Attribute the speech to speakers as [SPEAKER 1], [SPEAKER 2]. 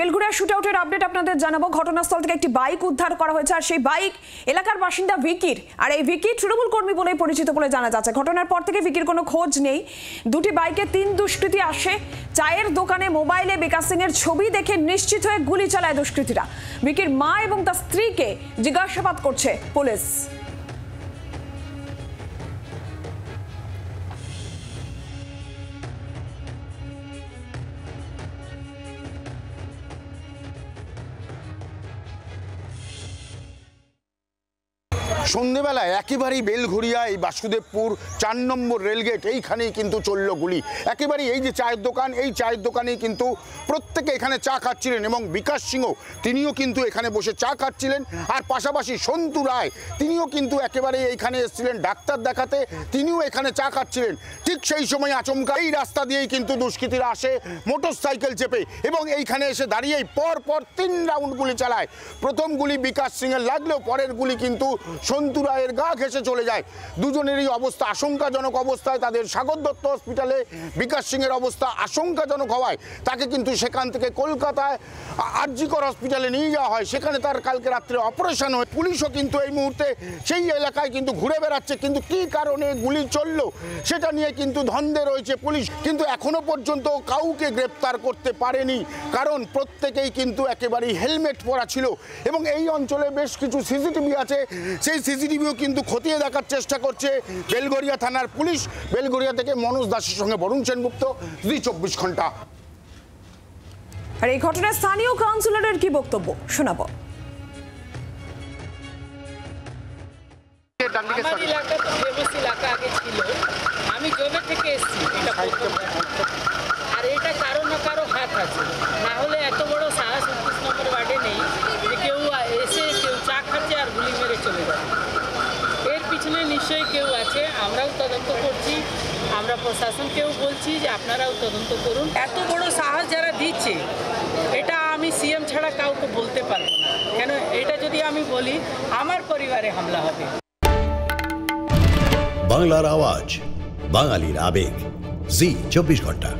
[SPEAKER 1] Belgharia শুটআউটের update আপনাদের জানাবো। ঘটনাস্থল থেকে একটি বাইক উদ্ধার করা হয়েছে, আর সেই বাইক এলাকার বাসিন্দা ভিকির। আর এই ভিকি তৃণমূল কর্মী বলেই পরিচিত বলে জানা যাচ্ছে। ঘটনার পর থেকে ভিকির কোনো খোঁজ নেই। দুটি বাইকে 3 দুষ্কৃতী আসে। চায়ের দোকানে মোবাইলে বিকাশ সিং এর ছবি দেখে নিশ্চিত হয়ে গুলি চালায় দুষ্কৃতীরা। ভিকির মা এবং তার স্ত্রীকে জিজ্ঞাসাবাদ করছে পুলিশ।
[SPEAKER 2] সন্ধ্যেবেলায় একেবারেই বেলঘরিয়া এই বাসুদেবপুর 4 নম্বর রেলগেট এইখানেই কিন্তু চলল গুলি। একেবারেই এই যে চায়ের দোকান, এই চায়ের দোকানেই কিন্তু প্রত্যেকে এখানে চা খাচ্ছিলেন এবং বিকাশ সিংহ তিনিও কিন্তু এখানে বসে চা খাচ্ছিলেন। আর পাশাপাশি সন্তু রায় তিনিও কিন্তু একেবারেই এইখানে এসেছিলেন ডাক্তার দেখাতে, তিনিও এখানে চা খাচ্ছিলেন। ঠিক সেই সময় আচমকা এই রাস্তা দিয়েই কিন্তু দুষ্কৃতীরা আসে মোটর সাইকেল চেপে এবং এইখানে এসে দাঁড়িয়েই পর 3 রাউন্ড গুলি চালায়। প্রথম গুলি বিকাশ সিংয়ের লাগলেও পরের গুলি কিন্তু সন্তু রায়ের গা ঘেঁষে চলে যায়। দুজনেরই অবস্থা আশঙ্কাজনক অবস্থায়। তাদের সাগর দত্ত হসপিটালে বিকাশ সিংয়ের অবস্থা আশঙ্কাজনক হওয়ায় তাকে কিন্তু সেখান থেকে কলকাতায় আরজিকর হসপিটালে নিয়ে যাওয়া হয়। সেখানে তার কালকে রাত্রে অপারেশন হয়। পুলিশও কিন্তু এই মুহূর্তে সেই এলাকায় কিন্তু ঘুরে বেড়াচ্ছে, কিন্তু কী কারণে গুলি চললো সেটা নিয়ে কিন্তু ধন্দে রয়েছে পুলিশ। কিন্তু এখনো পর্যন্ত কাউকে গ্রেপ্তার করতে পারেনি, কারণ প্রত্যেকেই কিন্তু একেবারেই হেলমেট পরা ছিল এবং এই অঞ্চলে বেশ কিছু সিসিটিভি আছে। সেই সিসিটিভিও কিন্তু খতিয়ে দেখার চেষ্টা করছে বেলঘরিয়া থানার পুলিশ। বেলঘরিয়া থেকে মনোজ দাসের সঙ্গে বরুণ সেনগুপ্ত, জি 24 ঘন্টা।
[SPEAKER 1] আর এই ঘটনায় স্থানীয় কাউন্সিলরের কি বক্তব্য শোনাবো।
[SPEAKER 3] আমার এলাকা তো ফেমাস এলাকা আগে ছিল, আমি জবে থেকে এসেছি। আর এটা কারো না কারো হাত আছে, না হলে এত বড় সাহস 29 নম্বর ওয়ার্ডে নেই যে কেউ এসে কেউ চা খাচ্ছে আর গুলি মেরে চলে যায়। এর পিছনে নিশ্চয়ই কেউ আছে, আমরাও তদন্ত করছি। আমরা প্রশাসনকেও বলছি যে আপনারাও তদন্ত করুন। এত বড় সাহস যারা দিচ্ছে, এটা আমি সিএম ছাড়া কাউকে বলতে পারবো না, কেন এটা যদি আমি বলি আমার পরিবারে হামলা হবে।
[SPEAKER 4] বাংলার আওয়াজ, বাঙালির আবেগ, জি 24 ঘন্টা।